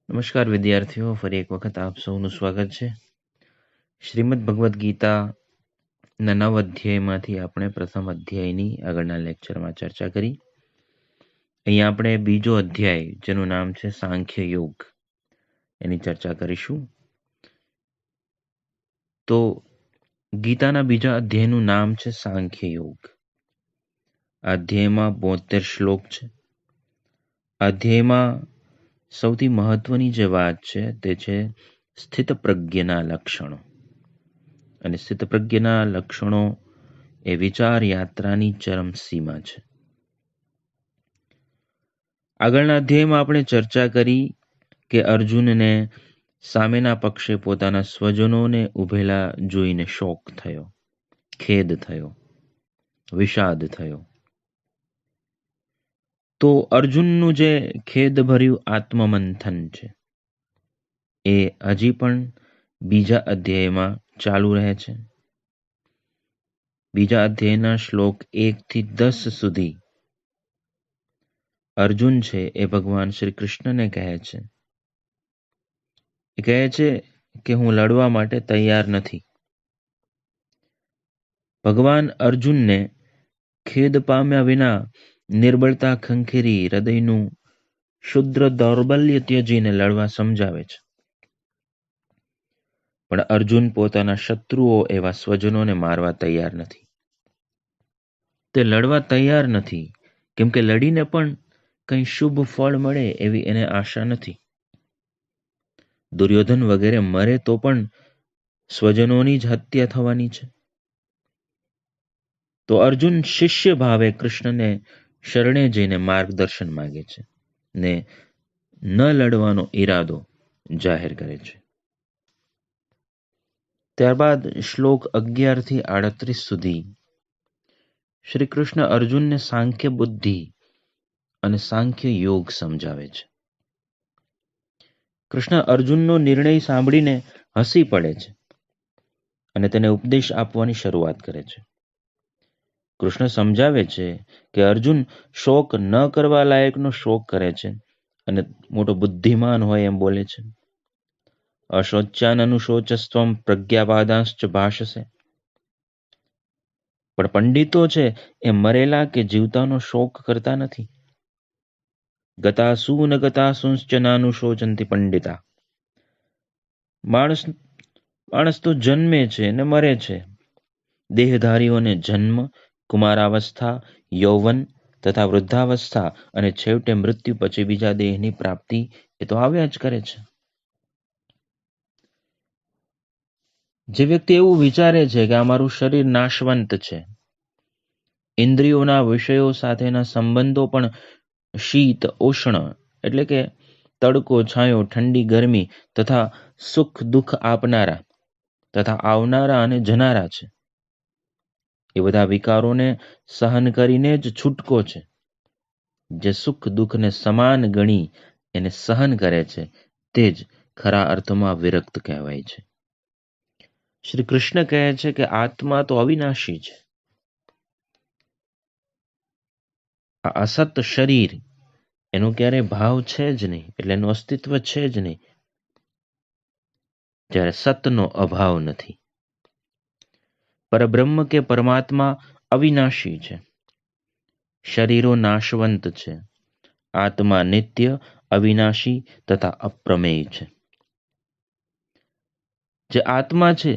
નમસ્કાર વિદ્યાર્થીઓ, ફરી એક વખત આપ સૌનું સ્વાગત છે. શ્રીમદ ભગવદ્ ગીતાના 9 અધ્યાયમાંથી આપણે પ્રથમ અધ્યાયની આગળના લેક્ચરમાં ચર્ચા કરી. અહીંયા આપણે બીજો અધ્યાય, જેનું નામ છે સાંખ્ય યોગ, એની ચર્ચા કરીશું. તો ગીતાના બીજા અધ્યાયનું નામ છે સાંખ્ય યોગ. આ અધ્યાયમાં 72 શ્લોક છે. આ અધ્યાયમાં સૌથી મહત્વની જે વાત છે તે છે સ્થિતપ્રજ્ઞના લક્ષણો. અને સ્થિતપ્રજ્ઞના લક્ષણો એ વિચાર યાત્રાની ચરમ સીમા છે. આગળના અધ્યાયમાં આપણે ચર્ચા કરી કે અર્જુનને સામેના પક્ષે પોતાના સ્વજનોને ઉભેલા જોઈને શોક થયો, ખેદ થયો, વિષાદ થયો. તો અર્જુનનું જે ખેદભર્યું આત્મમંથન છે એ હજી પણ બીજા અધ્યાયમાં ચાલુ રહે છે. બીજા અધ્યાયના શ્લોક 1 થી 10 સુધી અર્જુન છે એ ભગવાન શ્રી કૃષ્ણને કહે છે. એ કહે છે કે હું લડવા માટે તૈયાર નથી. ભગવાન અર્જુનને ખેદ પામ્યા વિના નિર્બળતા ખંખેરી હૃદયનું શુદ્ર દૌર્બલ્ય ત્યજીને લડવા સમજાવે છે. પણ અર્જુન પોતાના શત્રુઓ એવા સ્વજનોને મારવા તૈયાર નથી. તે લડવા તૈયાર નથી કેમ કે લડીને પણ કંઈ શુભ ફળ મળે એવી એને આશા નથી. દુર્યોધન વગેરે મરે તો પણ સ્વજનોની જ હત્યા થવાની છે. તો અર્જુન શિષ્ય ભાવે કૃષ્ણને શરણે જઈને માર્ગદર્શન માંગે છે ને ન લડવાનો ઈરાદો જાહેર કરે છે. ત્યારબાદ શ્લોક 11 થી 38 સુધી શ્રી કૃષ્ણ અર્જુનને સાંખ્ય બુદ્ધિ અને સાંખ્ય યોગ સમજાવે છે. કૃષ્ણ અર્જુનનો નિર્ણય સાંભળીને હસી પડે છે અને તેને ઉપદેશ આપવાની શરૂઆત કરે છે. કૃષ્ણ સમજાવે છે કે અર્જુન શોક ન કરવા લાયકનો શોક કરે છે અને મોટો બુદ્ધિમાન હોય એમ બોલે છે. અશોચ્યાન અનુશોચસ્ત્વમ પ્રજ્ઞાવાદાંશ્ચ ભાષસે. પણ પંડિતો છે એ મરેલા કે જીવતાનો શોક કરતા નથી. ગતાસુ ન ગતાસુંશ્ચ નાનુશોચંતી પંડિતા. માણસ તો જન્મે છે ને મરે છે. દેહધારીઓને જન્મ, કુમારાવસ્થા, યૌવન તથા વૃદ્ધાવસ્થા અને છેવટે મૃત્યુ પછી બીજા દેહની પ્રાપ્તિ એ તો આવ્યા જ કરે છે. જે વ્યક્તિ એવું વિચારે છે કે અમારું શરીર નાશવંત છે, ઇન્દ્રિયોના વિષયો સાથેના સંબંધો પણ શીત ઉષ્ણ એટલે કે તડકો છાંયો ઠંડી ગરમી તથા સુખ દુઃખ આપનારા તથા આવનારા અને જનારા છે, એ બધા વિકારોને સહન કરીને જ છૂટકો છે. જે સુખ દુઃખને સમાન ગણી એને સહન કરે છે તે જ ખરા અર્થમાં વિરક્ત કહેવાય છે. શ્રી કૃષ્ણ કહે છે કે આત્મા તો અવિનાશી છે. આ અસત શરીર એનો ક્યારે ભાવ છે જ નહીં, એટલે એનું અસ્તિત્વ છે જ નહીં, જ્યારે સતનો અભાવ નથી. પરબ્રહ્મ કે પરમાત્મા અવિનાશી છે. શરીરો નાશવંત છે. આત્મા નિત્ય, અવિનાશી તથા અપ્રમેય છે. જે આત્મા છે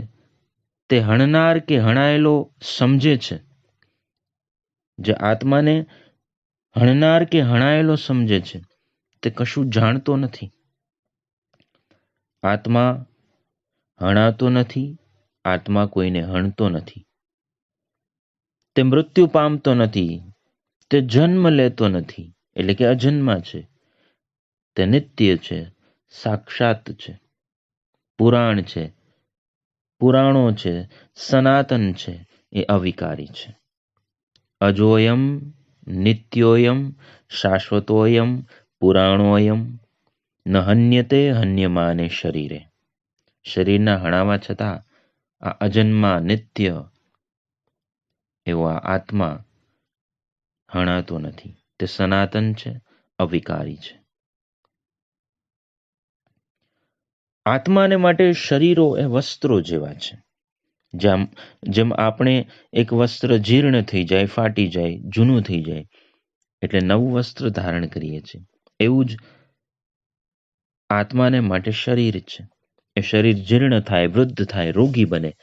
તે હણનાર કે હણાયેલો સમજે છે. જે આત્માને હણનાર કે હણાયેલો સમજે છે તે કશું જાણતો નથી. આત્મા હણાતો નથી, આત્મા કોઈને હણતો નથી. તે મૃત્યુ પામતો નથી, તે જન્મ લેતો નથી એટલે કે અજન્મા છે. તે નિત્ય છે, સાક્ષાત છે, પુરાણ છે, પુરાણો છે, સનાતન છે, એ અવિકારી છે. અજોયમ નિત્યોયમ શાશ્વતોયમ પુરાણોયમ ન હન્યતે હન્યમાને શરીરે. શરીરના હણાવા છતાં આ અજન્મા નિત્ય એવો આ આત્મા હણાતો નથી. તે સનાતન છે, અવિકારી છે. આત્માને માટે શરીરો એ વસ્ત્રો જેવા છે. જેમ આપણે એક વસ્ત્ર જીર્ણ થઈ જાય, ફાટી જાય, જૂનું થઈ જાય એટલે નવું વસ્ત્ર ધારણ કરીએ છીએ, એવું જ આત્માને માટે શરીર છે. એ શરીર જીર્ણ થાય, વૃદ્ધ થાય, રોગી બને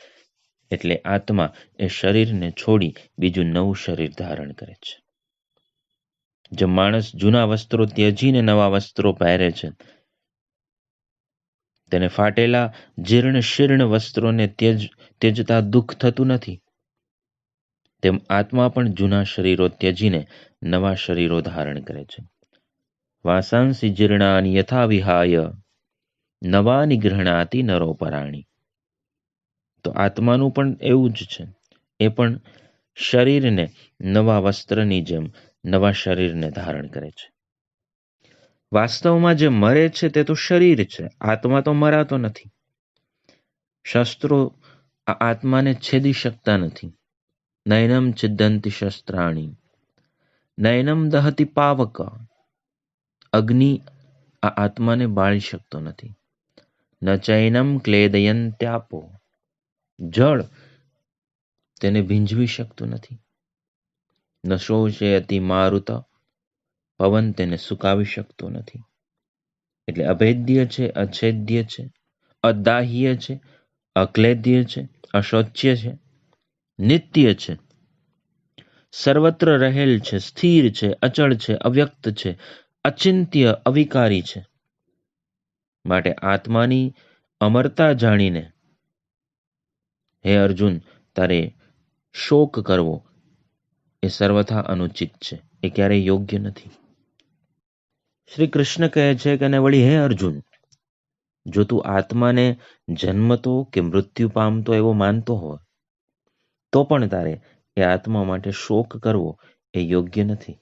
એટલે આત્મા એ શરીરને છોડી બીજું નવું શરીર ધારણ કરે છે. જે માણસ જૂના વસ્ત્રો ત્યજીને નવા વસ્ત્રો પહેરે છે, તેને ફાટેલા જીર્ણ શીર્ણ વસ્ત્રોને ત્યજતા દુઃખ થતું નથી. તેમ આત્મા પણ જૂના શરીરો ત્યજીને નવા શરીરો ધારણ કરે છે. વાસાંસી જીર્ણાની યથા વિહાય નવાની ગૃહણાતિ નરોપરાણી. તો આત્માનું પણ એવું જ છે. એ પણ શરીરને નવા વસ્ત્રની જેમ નવા શરીરને ધારણ કરે છે. વાસ્તવમાં જે મરે છે તે તો શરીર છે, આત્મા તો મરાતો નથી. શસ્ત્રો આ આત્માને છેદી શકતા નથી. નયનમ છિદ્દંતિ શસ્ત્રાણી નયનમ દહતિ પાવક. અગ્નિ આ આત્માને બાળી શકતો નથી. ન ચૈનમ ક્લેદયંત્યાપો. જળ તેને ભીંજવી શકતું નથી. ન શોષયતિ મારુત. પવન તેને સુકાવી શકતો નથી. એટલે અભેદ્ય છે, અછેદ્ય છે, અદાહ્ય છે, અક્લેદ્ય છે, અશોચ્ય છે, નિત્ય છે, સર્વત્ર રહેલ છે, સ્થિર છે, અચળ છે, અવ્યક્ત છે, અચિંત્ય, અવિકારી છે. માટે આત્માની અમરતા જાણીને હે અર્જુન, તારે શોક કરવો એ સર્વથા અનુચિત છે, એ ક્યારેય યોગ્ય નથી. શ્રી કૃષ્ણ કહે છે કે વળી હે અર્જુન, જો તું આત્માને જન્મતો કે મૃત્યુ પામતો એવો માનતો હોય તો પણ તારે એ આત્મા માટે શોક કરવો એ યોગ્ય નથી.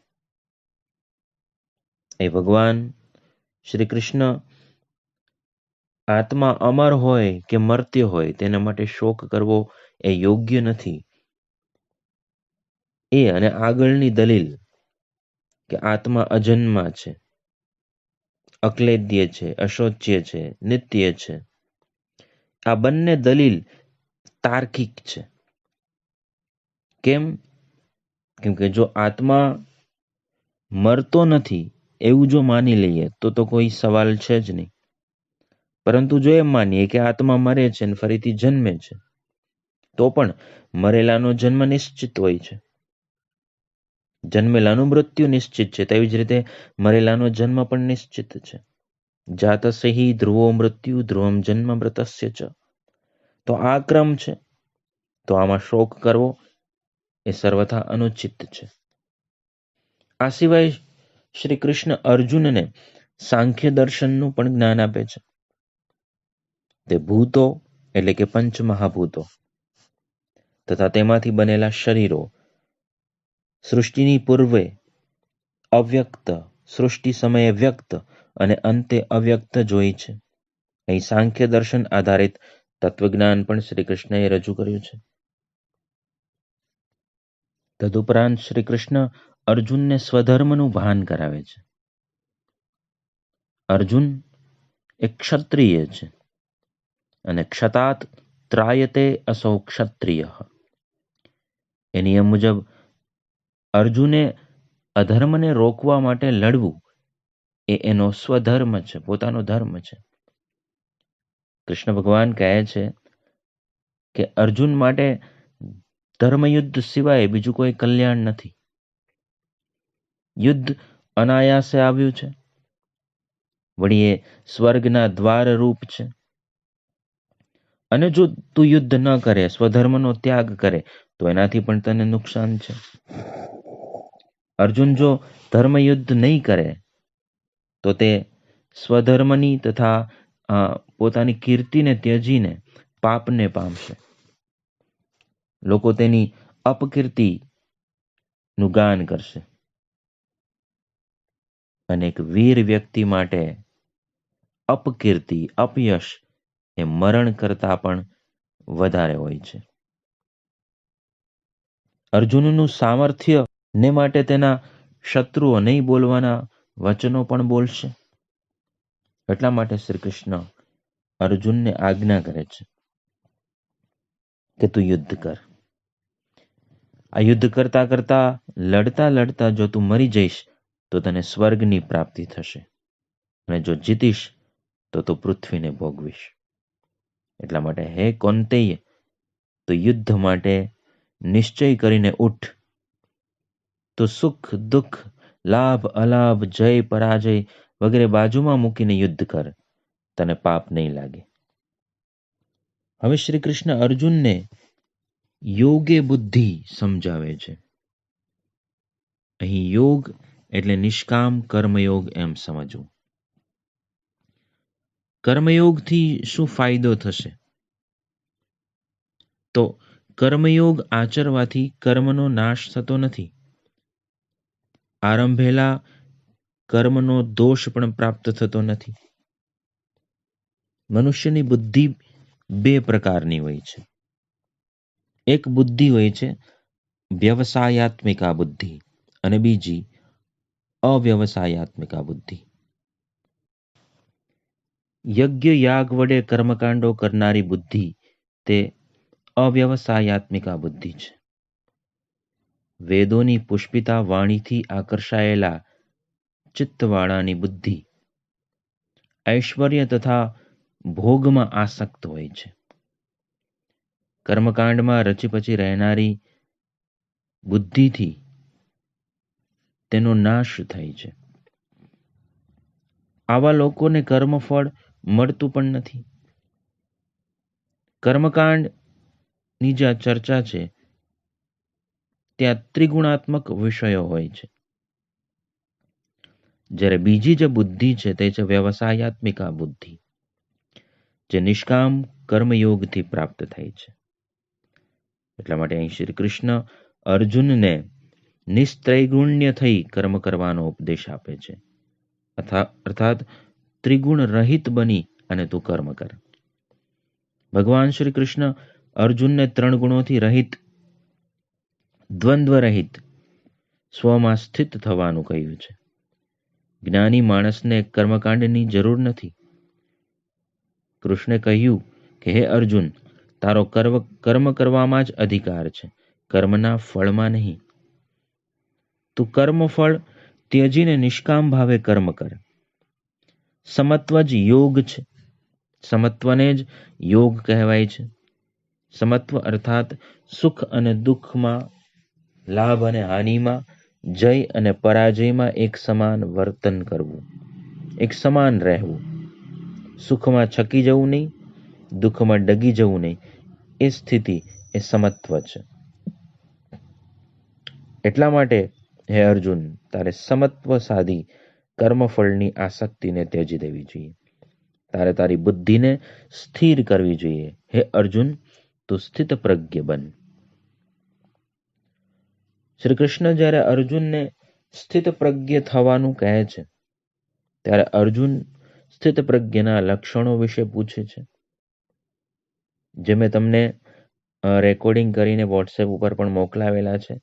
એ ભગવાન શ્રી કૃષ્ણ આત્મા અમર હોય કે મર્ત્ય હોય તેના માટે શોક કરવો એ યોગ્ય નથી. એ અને આગળની દલીલ કે આત્મા અજન્મા છે, અક્લેદ્ય છે, અશોચ્ય છે, નિત્ય છે, આ બંને દલીલ તાર્કિક છે. કેમ? કેમ કે જો આત્મા મરતો નથી એવું જો માની લઈએ તો કોઈ સવાલ છે જ નહીં. પરંતુ જો એમ માનીએ કે આત્મા મરે છે અને ફરીથી જન્મે છે, તો પણ મરેલાનો જન્મ નિશ્ચિત હોય છે, જન્મેલાનું મૃત્યુ નિશ્ચિત છે. તેવી જ રીતે મરેલાનો જન્મ પણ નિશ્ચિત છે. જાતસ્ય હિ ધ્રુવો મૃત્યુ ધ્રુવમ જન્મ મૃતસ્ય ચ. તો આ ક્રમ છે, તો આમાં શોક કરવો એ સર્વથા અનુચિત છે. આ સિવાય શ્રી કૃષ્ણ અર્જુનને સાંખ્ય દર્શનનું પણ જ્ઞાન આપે છે. તે ભૂતો એટલે કે પંચમહાભૂતો તથા તેમાંથી બનેલા શરીરો સૃષ્ટિની પૂર્વે અવ્યક્ત, સૃષ્ટિ સમયે વ્યક્ત અને અંતે અવ્યક્ત જોઈ છે. અહીં સાંખ્ય દર્શન આધારિત તત્વજ્ઞાન પણ શ્રી કૃષ્ણએ રજૂ કર્યું છે. તદુપરાંત શ્રી કૃષ્ણ અર્જુનને સ્વધર્મનું ભાન કરાવે છે. અર્જુન એક ક્ષત્રિય છે અને ક્ષતાત ત્રાયતે અસૌ ક્ષત્રિય. એ નિયમ મુજબ અર્જુને અધર્મને રોકવા માટે લડવું એ એનો સ્વધર્મ છે, પોતાનો ધર્મ છે. કૃષ્ણ ભગવાન કહે છે કે અર્જુન માટે ધર્મયુદ્ધ સિવાય બીજું કોઈ કલ્યાણ નથી. યુદ્ધ અનાયાસે આવ્યું છે, વળી એ સ્વર્ગના દ્વાર રૂપ છે. અને જો તું યુદ્ધ ન કરે, સ્વધર્મનો ત્યાગ કરે તો એનાથી પણ તને નુકસાન છે. અર્જુન જો ધર્મયુદ્ધ નહીં કરે તો તે સ્વધર્મની તથા પોતાની કીર્તિને ત્યજીને પાપને પામશે. લોકો તેની અપકીર્તિનું ગાન કરશે. અને એક વીર વ્યક્તિ માટે અપકીર્તિ, અપયશ એ મરણ કરતા પણ વધારે હોય છે. અર્જુનનું સામર્થ્ય ને માટે તેના શત્રુઓ નહીં બોલવાના વચનો પણ બોલશે. એટલા માટે શ્રી કૃષ્ણ અર્જુનને આજ્ઞા કરે છે કે તું યુદ્ધ કર. આ યુદ્ધ કરતા કરતા લડતા લડતા જો તું મરી જઈશ તો તને સ્વર્ગની પ્રાપ્તિ થશે, અને જો જીતીશ તો તું પૃથ્વીને ભોગવીશ. એટલા માટે હે કૌંતેય, તો યુદ્ધ માટે નિશ્ચય કરીને ઉઠ. તો સુખ દુઃખ, લાભ અલાભ, જય પરાજય વગેરે બાજુમાં મૂકીને યુદ્ધ કર, તને પાપ નહીં લાગે. હવે શ્રી કૃષ્ણ અર્જુનને યોગે બુદ્ધિ સમજાવે છે. અહીં યોગ એટલે નિષ્કામ કર્મયોગ એમ સમજવું. કર્મયોગથી શું ફાયદો થશે? તો કર્મયોગ આચરવાથી કર્મનો નાશ થતો નથી. આરંભેલા કર્મનો દોષ પણ પ્રાપ્ત થતો નથી. મનુષ્યની બુદ્ધિ બે પ્રકારની હોય છે. એક બુદ્ધિ હોય છે વ્યવસાયાત્મિકા બુદ્ધિ, અને બીજી અવ્યવસાયાત્મિકા બુદ્ધિ. યજ્ઞ યાગ વડે કર્મકાંડો કરનારી બુદ્ધિ તે અવ્યવસાયાત્મિકા બુદ્ધિ છે. વેદોની પુષ્પિતા વાણીથી આકર્ષાયેલા ચિત્તવાળાની બુદ્ધિ ઐશ્વર્ય તથા ભોગમાં આસક્ત હોય છે. કર્મકાંડમાં રચીપચી રહેનારી બુદ્ધિથી તેનો નાશ થાય છે. આવા લોકોને કર્મફળ મળતું પણ નથી. કર્મકાંડની જે ચર્ચા છે ત્યાં ત્રિગુણાત્મક વિષયો હોય છે, જ્યારે બીજી જે બુદ્ધિ છે તે છે વ્યવસાયાત્મિકા બુદ્ધિ, જે નિષ્કામ કર્મયોગથી પ્રાપ્ત થાય છે. એટલા માટે અહીં શ્રી કૃષ્ણ અર્જુનને નિસ્ત્રૈગુણ્ય થઈ કર્મ કરવાનો ઉપદેશ આપે છે, અર્થાત ત્રિગુણ રહિત બની અને તું કર્મ કર. ભગવાન શ્રી કૃષ્ણ અર્જુનને ત્રણ ગુણોથી રહિત, દ્વંદ્વ રહિત સ્વમાં સ્થિત થવાનું કહ્યું છે. જ્ઞાની માણસને કર્મકાંડની જરૂર નથી. કૃષ્ણે કહ્યું કે હે અર્જુન, તારો કર્મ કરવામાં જ અધિકાર છે, કર્મના ફળમાં નહીં. તું કર્મફળ ત્યજીને નિષ્કામ ભાવે કર્મ કર. સમત્વ જ યોગ છે. સમત્વને જ યોગ કહેવાય છે. સમત્વ અર્થાત સુખ અને દુઃખમાં, લાભ અને હાનિમાં, જય અને પરાજયમાં એક સમાન વર્તન કરવું, એક સમાન રહેવું. સુખમાં છકી જવું નહીં, દુઃખમાં ડગી જવું નહીં. એ સ્થિતિ એ સમત્વ છે. એટલા માટે હે અર્જુન, તારે સમત્વ સાધી કર્મફળની આસક્તિને ત્યજી દેવી જોઈએ. તારે તારી બુદ્ધિને સ્થિર કરવી જોઈએ. હે અર્જુન, તું સ્થિત પ્રજ્ઞ બન. શ્રી કૃષ્ણ જ્યારે અર્જુનને સ્થિત પ્રજ્ઞ થવાનું કહે છે ત્યારે અર્જુન સ્થિત પ્રજ્ઞના લક્ષણો વિશે પૂછે છે, જે મેં તમને રેકોર્ડિંગ કરીને વોટ્સએપ ઉપર પણ મોકલાવેલા છે.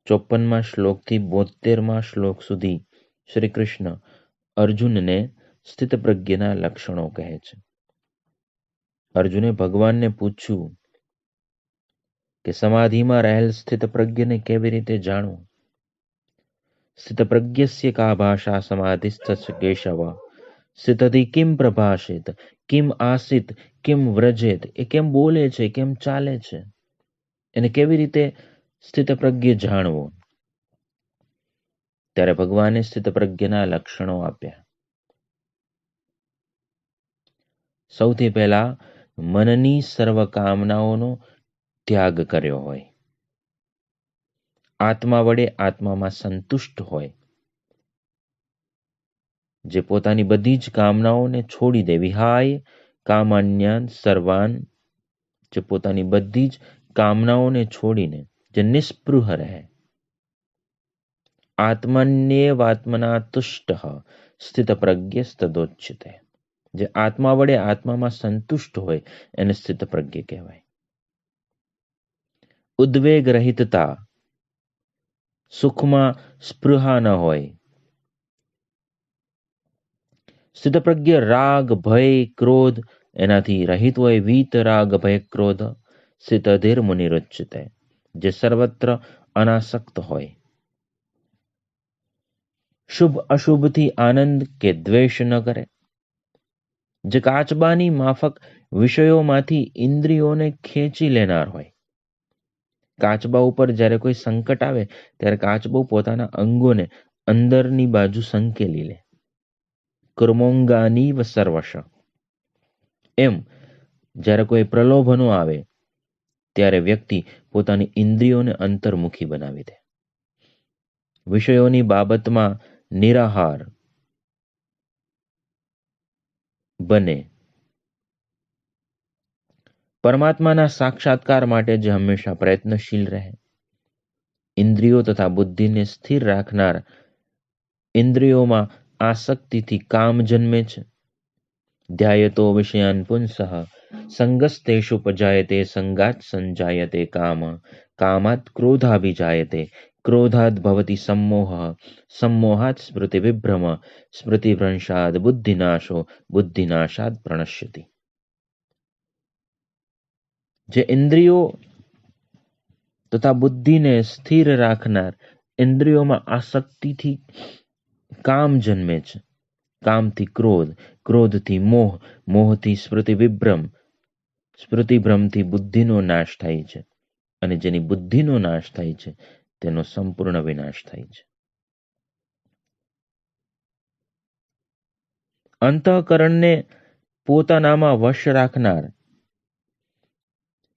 54મા શ્લોકથી 72મા શ્લોક સુધી શ્રી કૃષ્ણ અર્જુનને સ્થિત પ્રજ્ઞના લક્ષણો કહે છે. અર્જુને ભગવાનને પૂછ્યું કે સમાધિમાં રહેલ સ્થિત પ્રજ્ઞને કેવી રીતે જાણવું? સ્થિત પ્રજ્ઞસ્ય કા ભાષા સમાધિસ્થ Keshav, સ્થિતધિ Kim પ્રભાષિત, Kim Asit, Kim વ્રજેત. એ કેમ બોલે છે, કેમ ચાલે છે, એને કેવી રીતે સ્થિત પ્રજ્ઞ જાણવો? ત્યારે ભગવાને સ્થિત પ્રજ્ઞના લક્ષણો આપ્યા. સૌથી પહેલા મનની સર્વ કામનાઓનો ત્યાગ કર્યો હોય, આત્મા વડે આત્મામાં સંતુષ્ટ હોય, જે પોતાની બધી જ કામનાઓને છોડી દે. વિહાય કામાન્યાન સર્વાન, જે પોતાની બધી જ કામનાઓને છોડીને જે નિસ્પૃહ રહે. આત્મન્યેવાત્મના તુષ્ટ સ્થિત પ્રજ્ઞસ્તદોચ્યતે, જે આત્મા વડે આત્મામાં સંતુષ્ટ હોય એને સ્થિત પ્રજ્ઞ કહેવાય. ઉદ્વેગ રહિતતા, સુખમાં સ્પૃહા ન હોય, સ્થિતપ્રજ્ઞ રાગ ભય ક્રોધ એનાથી રહિત હોય. વીત રાગ ભય ક્રોધ સ્થિતધીર મુનિરુચ્યતે, જે સર્વત્ર અનાસક્ત હોય. શુભ અશુભથી આનંદ કે દ્વેષ ન કરે, જે કાચબાની માફક વિષયોમાંથી ઇન્દ્રિયોને ખેંચી લેનાર હોય. કાચબા ઉપર જ્યારે કોઈ સંકટ આવે ત્યારે કાચબો પોતાના અંગોને અંદરની બાજુ સંકેલી લે. કર્મોંગાનીવ સર્વશ, એમ જ્યારે કોઈ પ્રલોભનો આવે ત્યારે વ્યક્તિ પોતાની ઇન્દ્રિયોને અંતર્મુખી બનાવી દે. વિષયોની બાબતમાં નિરાહાર બને. પરમાત્માના સાક્ષાત્કાર માટે જે હંમેશા પ્રયત્નશીલ રહે. ઇન્દ્રિયો તથા બુદ્ધિને સ્થિર રાખનાર. ઇન્દ્રિયોમાં આસક્તિથી કામ જન્મે છે. ધ્યાયતો વિષયાન પુંસઃ સંગસ્તેષુપજાયતે સંગાત સંજાયતે કામ કામાત ક્રોધાભિજાયતે ક્રોધાદ ભવતિ सम्मोह सम्मोहात् સ્મૃતિ વિભ્રમ સ્મૃતિભ્રંશાદ બુદ્ધિનાશો બુદ્ધિનાશાદ પ્રણશ્યતિ. જે ઇન્દ્રિયો તથા બુદ્ધિને સ્થિર રાખનાર. ઇન્દ્રિયોમાં આસક્તિથી કામ જન્મે છે. કામથી ક્રોધ, ક્રોધથી મોહ, મોહથી સ્મૃતિ વિભ્રમ, સ્મૃતિભ્રમથી બુદ્ધિનો નાશ થાય છે. અને જેની બુદ્ધિનો નાશ થાય છે તેનો સંપૂર્ણ વિનાશ થાય છે. અંતઃકરણને પોતાનામાં વશ રાખનાર.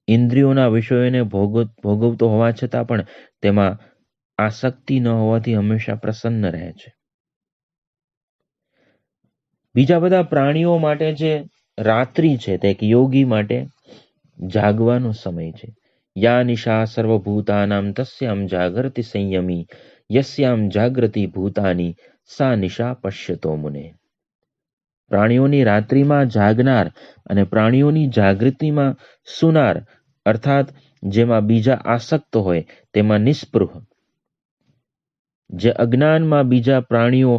ઇન્દ્રિયોના વિષયોને ભોગવતો હોવા છતાં પણ તેમાં આસક્તિ ન હોવાથી હંમેશા પ્રસન્ન રહે છે. બીજા બધા પ્રાણીઓ માટે જે રાત્રિ છે તે એક યોગી માટે જાગવાનો સમય છે. યા નિશા સર્વભૂતાનામ તસ્યામ જાગૃતિ સંયમી યસ્યામ જાગૃતિ ભૂતાની સા નિશા પશ્યતો મુને. પ્રાણીઓની રાત્રિમાં જાગનાર અને પ્રાણીઓની જાગૃતિમાં સુનાર, અર્થાત જેમાં બીજા આસક્ત હોય તેમાં નિસ્પૃહ. જે અજ્ઞાનમાં બીજા પ્રાણીઓ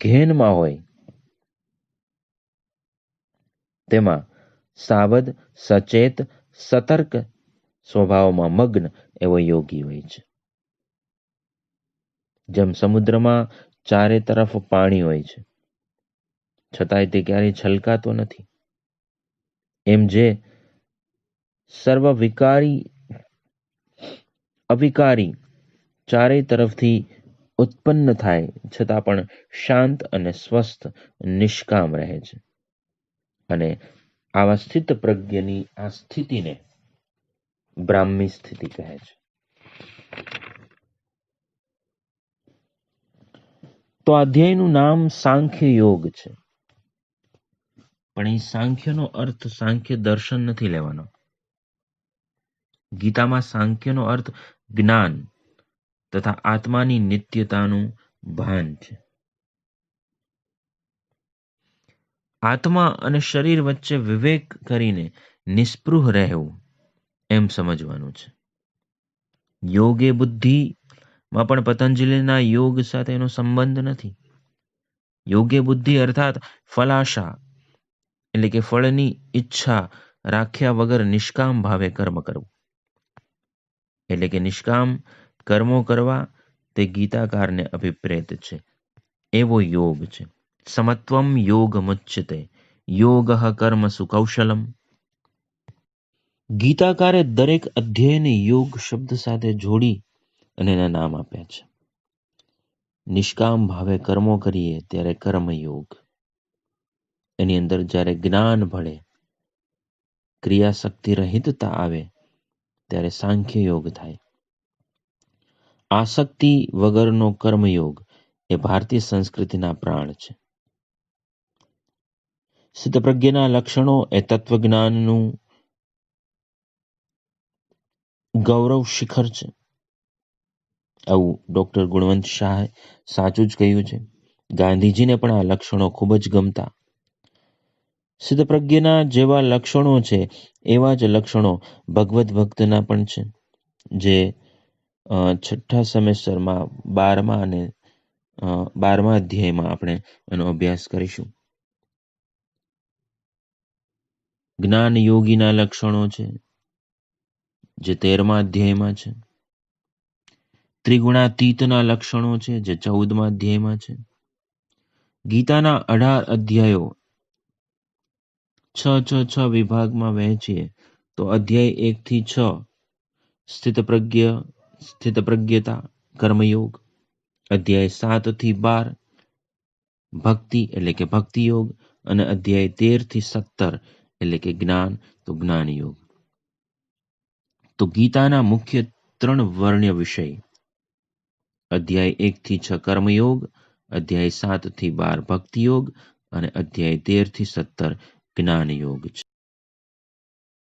ઘેનમાં હોય તેમાં સાવધ, સચેત, સતર્ક સ્વભાવમાં મગ્ન એવો યોગી હોય છે. જેમ સમુદ્રમાં ચારે તરફ પાણી હોય છે છતાંય તે ક્યારેય છલકાતો નથી, એમ જે સર્વ અવિકારી ચારે તરફથી ઉત્પન્ન થાય છતાં પણ શાંત અને સ્વસ્થ નિષ્કામ રહે છે. અને આવા સ્થિત પ્રજ્ઞની આ સ્થિતિને બ્રાહ્મી સ્થિતિ કહે છે. તો અધ્યાયનું નામ સાંખ્ય યોગ છે. પણ એ સાંખ્યનો અર્થ સાંખ્ય દર્શન નથી લેવાનો. ગીતામાં સાંખ્યનો અર્થ જ્ઞાન તથા આત્માની નિત્યતાનું ભાન છે. આત્મા અને શરીર વચ્ચે વિવેક કરીને નિસ્પૃહ રહેવું એમ સમજવાનું છે. યોગે બુદ્ધિમાં પણ પતંજલિના યોગ સાથે એનો સંબંધ નથી. યોગે બુદ્ધિ અર્થાત ફલાશા એટલે કે ફળની ઈચ્છા રાખ્યા વગર નિષ્કામ ભાવે કર્મ કરવું, એટલે કે નિષ્કામ કર્મો કરવા તે ગીતાકારને અભિપ્રેત છે. એવો યોગ છે. સમત્વમ યોગ મુચ્યતે યોગ કર્મ સુકૌશલમ. ગીતાકારે દરેક અધ્યાયને યોગ શબ્દ સાથે જોડી અને એના નામ આપ્યા છે. નિષ્કામ ભાવે કર્મો કરીએ ત્યારે કર્મયોગ, એની અંદર જ્યારે જ્ઞાન ભળે, ક્રિયાશક્તિ રહિતતા આવે ત્યારે સાંખ્ય યોગ થાય. આસક્તિ વગરનો કર્મયોગ એ ભારતીય સંસ્કૃતિના પ્રાણ છે. સ્થિતપ્રજ્ઞના લક્ષણો એ તત્વજ્ઞાનનું ગૌરવ શિખર છે. આવું ડોક્ટર ગુણવંત શાહે સાચું જ કહ્યું છે. ગાંધીજીને પણ આ લક્ષણો ખૂબ જ ગમતા. સ્થિતપ્રજ્ઞના જેવા લક્ષણો છે એવા જ લક્ષણો ભગવત ભક્તના પણ છે, જે છઠ્ઠા સેમેસ્ટરમાં 12મા અધ્યાયમાં આપણે એનો અભ્યાસ કરીશું. જ્ઞાન યોગીના લક્ષણો છે જે 13મા અધ્યાયમાં છે. ત્રિગુણાતીતના લક્ષણો છે જે 14મા અધ્યાયમાં છે. ગીતાના 18 અધ્યાયો 6 વિભાગમાં વહેંચીએ તો અધ્યાય 1 થી 6 સ્થિતપ્રજ્ઞતા કર્મયોગ, અધ્યાય 7 થી 12 ભક્તિ એટલે કે ભક્તિ યોગ, અને અધ્યાય 13 થી 17 એટલે કે જ્ઞાન તો જ્ઞાન યોગ. તો ગીતાના મુખ્ય 3 વર્ણ્ય વિષય અધ્યાય 1 થી 6 કર્મયોગ, અધ્યાય 7 થી 12 ભક્તિ યોગ અને અધ્યાય 13 થી 17 જ્ઞાન યોગ છે.